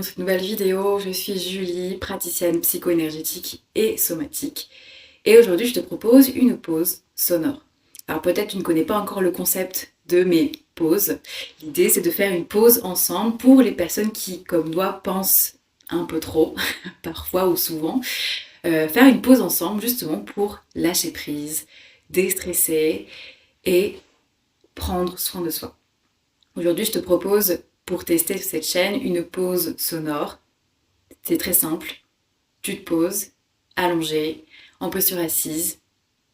dans cette nouvelle vidéo. Je suis Julie, praticienne psycho-énergétique et somatique. Et aujourd'hui, je te propose une pause sonore. Alors peut-être tu ne connais pas encore le concept de mes pauses. L'idée, c'est de faire une pause ensemble pour les personnes qui, comme moi, pensent un peu trop, parfois ou souvent. Faire une pause ensemble justement pour lâcher prise, déstresser et prendre soin de soi. Aujourd'hui, je te propose, pour tester cette chaîne, une pause sonore. C'est très simple. Tu te poses, allongé, en posture assise,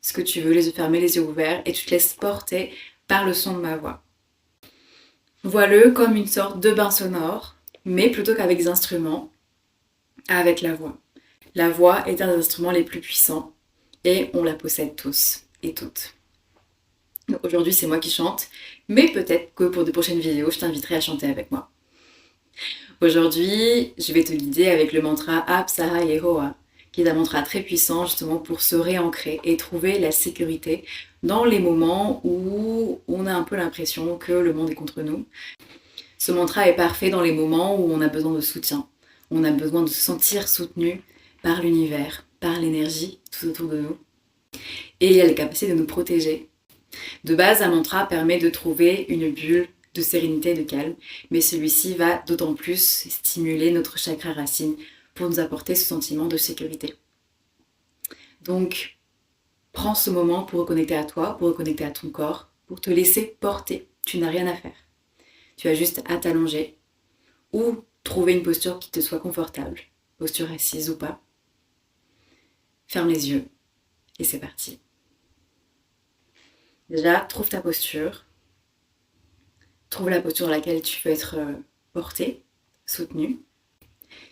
ce que tu veux, les yeux fermés, les yeux ouverts, et tu te laisses porter par le son de ma voix. Vois-le comme une sorte de bain sonore, mais plutôt qu'avec des instruments, avec la voix. La voix est un des instruments les plus puissants, et on la possède tous et toutes. Donc aujourd'hui, c'est moi qui chante, mais peut-être que pour de prochaines vidéos, je t'inviterai à chanter avec moi. Aujourd'hui, je vais te guider avec le mantra Apsara Yehoah, qui est un mantra très puissant justement pour se réancrer et trouver la sécurité dans les moments où on a un peu l'impression que le monde est contre nous. Ce mantra est parfait dans les moments où on a besoin de soutien, on a besoin de se sentir soutenu par l'univers, par l'énergie tout autour de nous. Et il a la capacité de nous protéger. De base, un mantra permet de trouver une bulle de sérénité et de calme, mais celui-ci va d'autant plus stimuler notre chakra racine pour nous apporter ce sentiment de sécurité. Donc, prends ce moment pour reconnecter à toi, pour reconnecter à ton corps, pour te laisser porter. Tu n'as rien à faire. Tu as juste à t'allonger ou trouver une posture qui te soit confortable, posture assise ou pas. Ferme les yeux et c'est parti. Déjà, trouve ta posture. Trouve la posture dans laquelle tu veux être porté, soutenu.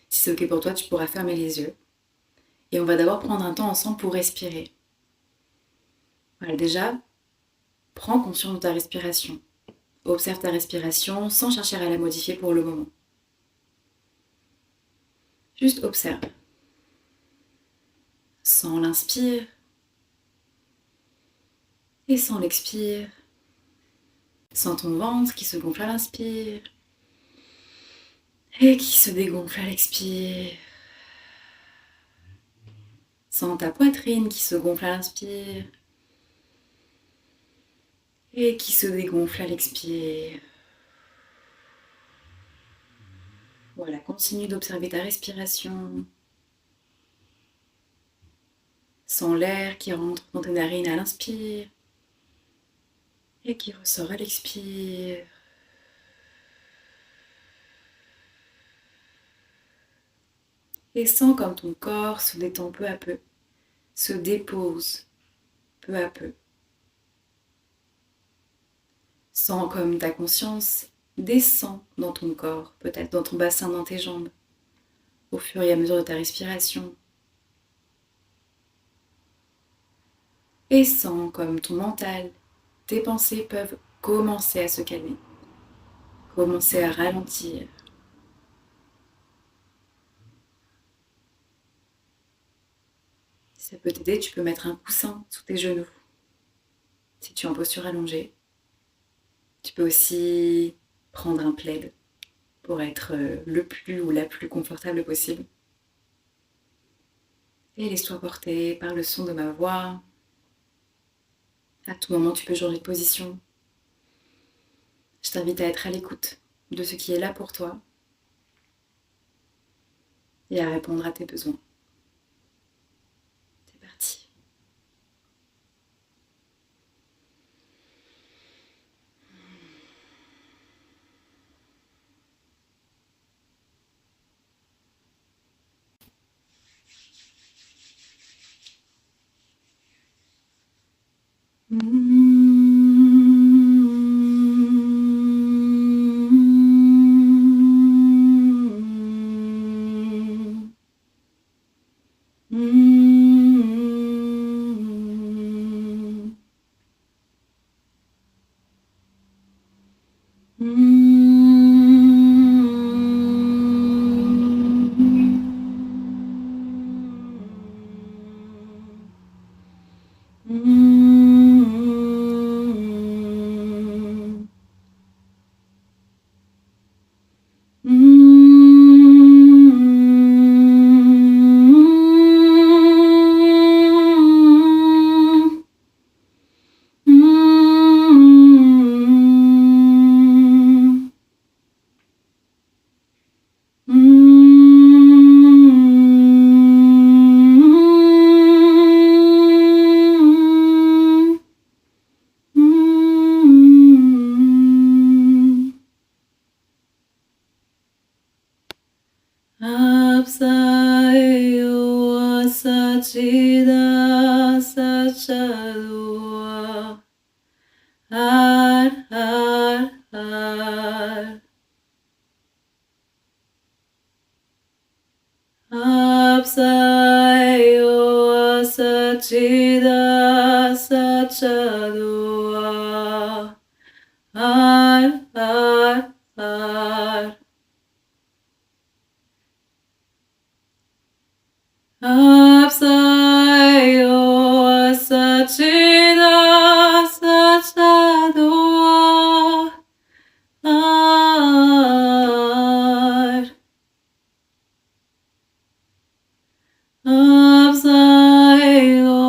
Si c'est ok pour toi, tu pourras fermer les yeux. Et on va d'abord prendre un temps ensemble pour respirer. Voilà, déjà, prends conscience de ta respiration. Observe ta respiration sans chercher à la modifier pour le moment. Juste observe. Sens l'inspire et sens l'expire. Sens ton ventre qui se gonfle à l'inspire et qui se dégonfle à l'expire. Sens ta poitrine qui se gonfle à l'inspire et qui se dégonfle à l'expire. Voilà, continue d'observer ta respiration. Sens l'air qui rentre dans tes narines à l'inspire et qui ressort à l'expire. Et sens comme ton corps se détend peu à peu, se dépose peu à peu. Sens comme ta conscience descend dans ton corps, peut-être dans ton bassin, dans tes jambes, au fur et à mesure de ta respiration. Et sens comme ton mental, tes pensées peuvent commencer à se calmer, commencer à ralentir. Si ça peut t'aider, tu peux mettre un coussin sous tes genoux. Si tu es en posture allongée, tu peux aussi prendre un plaid pour être le plus ou la plus confortable possible. Et laisse-toi porter par le son de ma voix. À tout moment, tu peux changer de position. Je t'invite à être à l'écoute de ce qui est là pour toi et à répondre à tes besoins. C'est parti. Satchida Satchadua Har Har Har Apsayo Satchida Satchadua Har Har Har Apsayo Satchida Satchadua Har Apsayo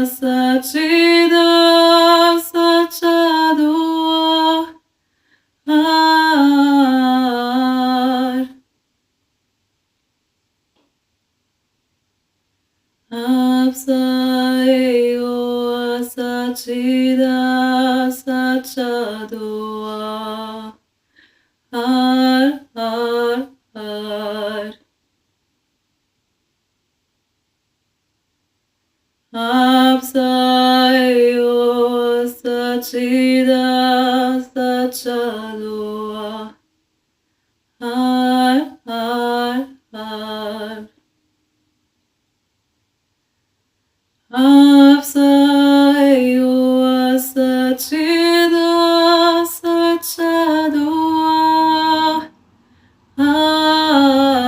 Satchida Satchadua Har Apsayo Satchida Satchadua Har Har Har Apsayo Satchida Satchadua Har Har Har Apsayo Satchida Satchadua Har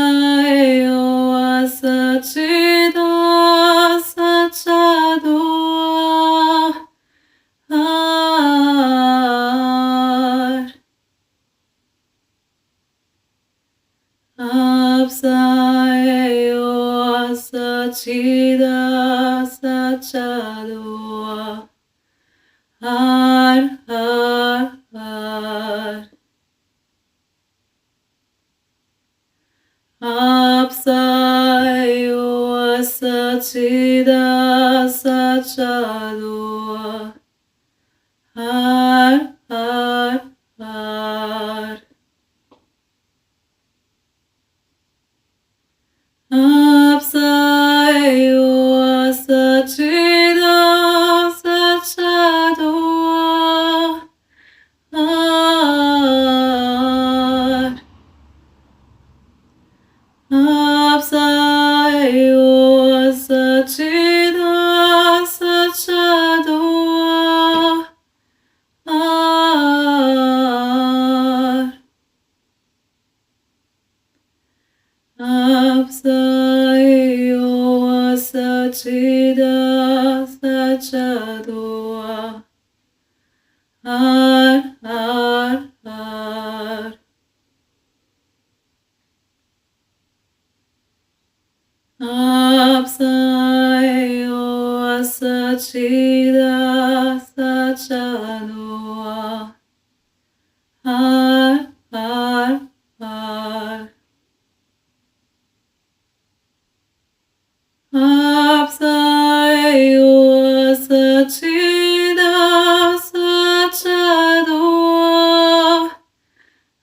Apsayo Satchida Satchadua Har Apsayo Satchida Satchadua Har Har Har Apsayo Satchida Satchadua Har Har Har Apsayo Satchida Satchadua Har Apsayo Satchida Satchadua Har Apsayo Satchida Satchadua Har Har Har Apsayo Satchida Satchadua Har Har Har Apsayo Satchida Satchadua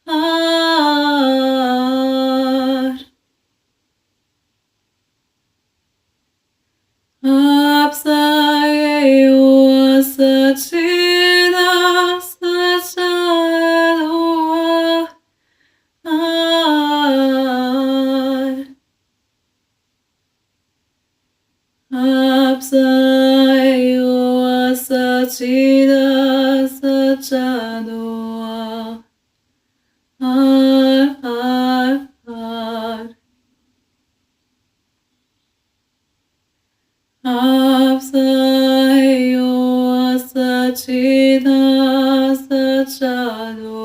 Har Apsayo Satchida Satchadua Har Apsayo Satchida Satchadua Har Har Har Apsayo Satchida Satchadua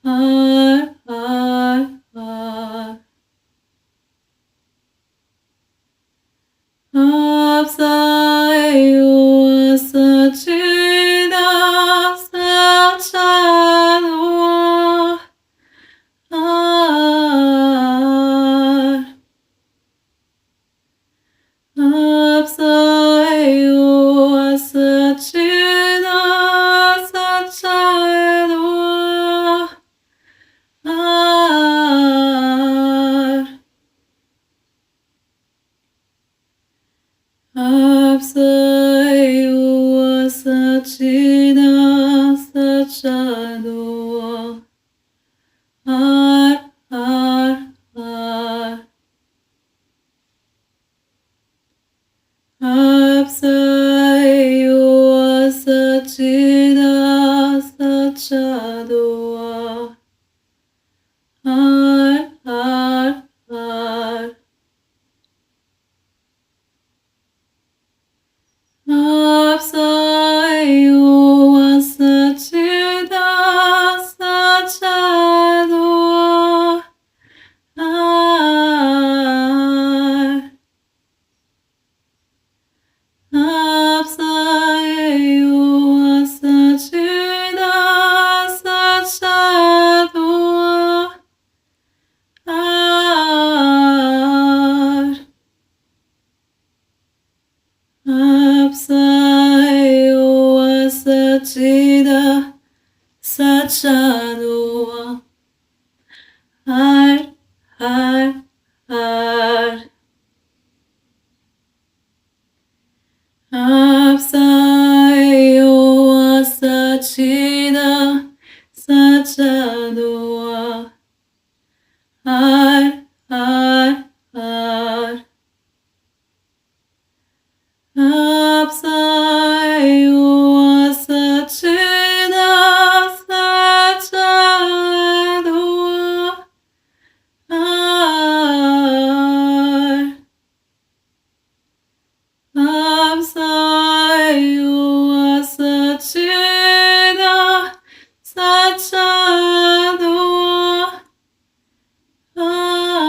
Har Har Har Apsayo Satchida Noah. Har, har, har. Apsai Sachina Sachadua. Har. Apsai Sachina Sachadua. Har.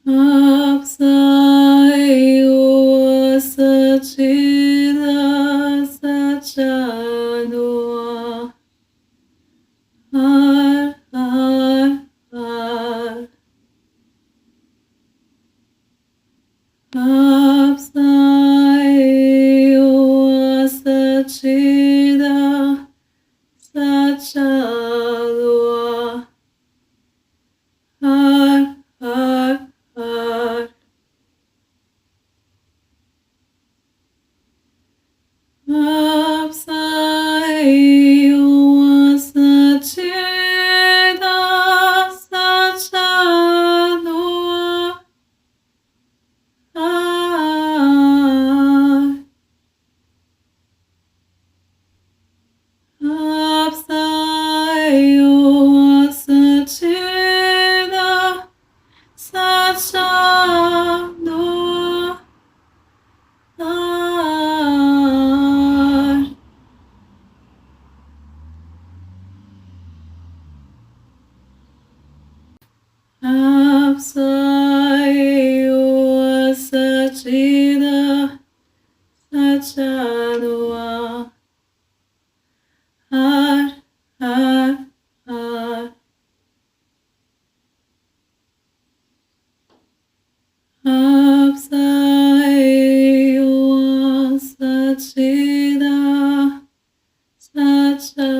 Apsai Sachina Sachadua. Har, har, har. Apsai Sachina Sachadua. Har, har, har. Apsai Sachina Sachadua. Har. Apsai Sachina Sachadua. Har. Apsai Sachina Sachadua. Har, har, har. Apsai Sachina Sachadua.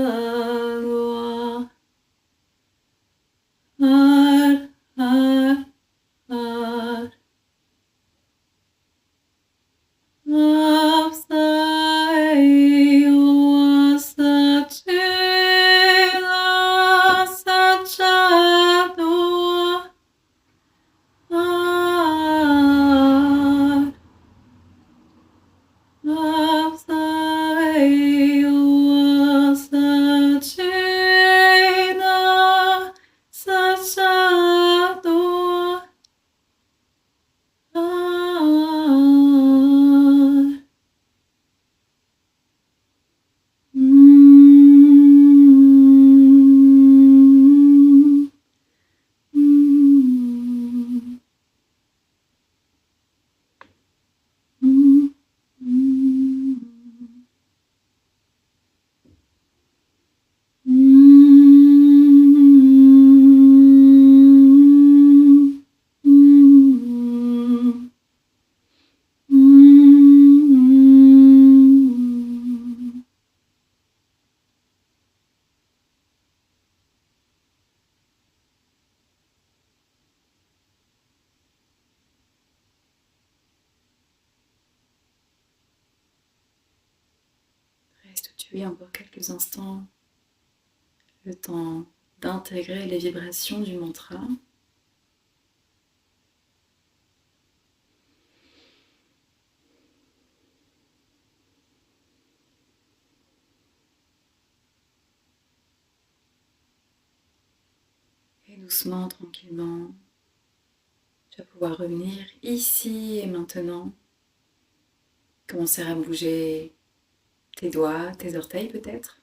Har, har, har. Apsai Sachina Sachadua. Har. Apsai Sachina Sachadua. Har. Reste où tu es encore quelques instants, le temps d'intégrer les vibrations du mantra. Et doucement, tranquillement, tu vas pouvoir revenir ici et maintenant. Commencer à bouger tes doigts, tes orteils peut-être.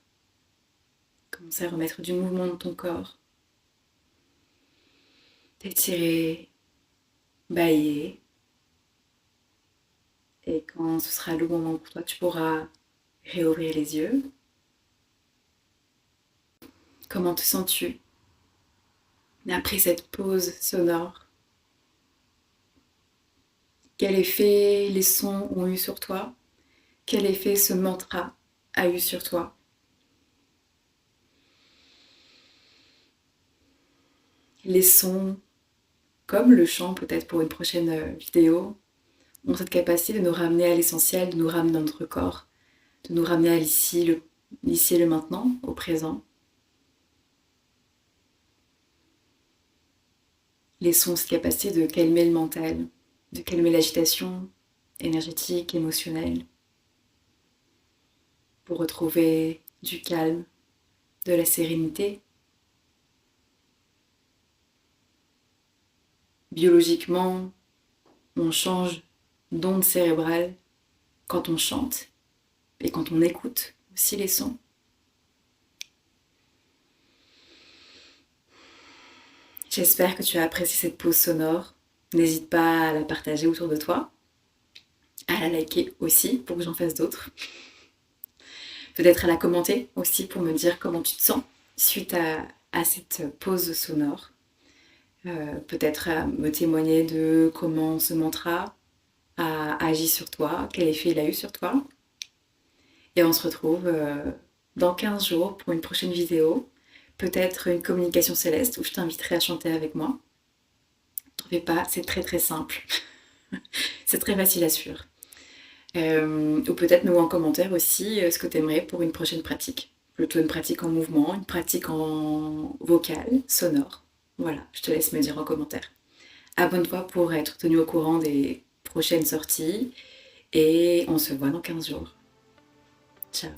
Commencer à remettre du mouvement dans ton corps. T'étirer, bailler. Et quand ce sera le bon moment pour toi, tu pourras réouvrir les yeux. Comment te sens-tu après cette pause sonore? Quel effet les sons ont eu sur toi? Quel effet ce mantra a eu sur toi? Les sons, comme le chant peut-être pour une prochaine vidéo, ont cette capacité de nous ramener à l'essentiel, de nous ramener dans notre corps, de nous ramener à l'ici et le maintenant, au présent. Les sons ont cette capacité de calmer le mental, de calmer l'agitation énergétique, émotionnelle, pour retrouver du calme, de la sérénité. Biologiquement, on change d'onde cérébrale quand on chante et quand on écoute aussi les sons. J'espère que tu as apprécié cette pause sonore. N'hésite pas à la partager autour de toi, à la liker aussi pour que j'en fasse d'autres. Peut-être à la commenter aussi pour me dire comment tu te sens suite à cette pause sonore. Peut-être à me témoigner de comment ce mantra a agi sur toi, quel effet il a eu sur toi. Et on se retrouve dans 15 jours pour une prochaine vidéo. Peut-être une communication céleste où je t'inviterai à chanter avec moi. T'en fais pas, c'est très très simple. C'est très facile à suivre. Ou peut-être mets-moi en commentaire aussi ce que tu aimerais pour une prochaine pratique. Plutôt une pratique en mouvement, une pratique en vocal, sonore. Voilà, je te laisse me dire en commentaire. Abonne-toi pour être tenu au courant des prochaines sorties et on se voit dans 15 jours. Ciao.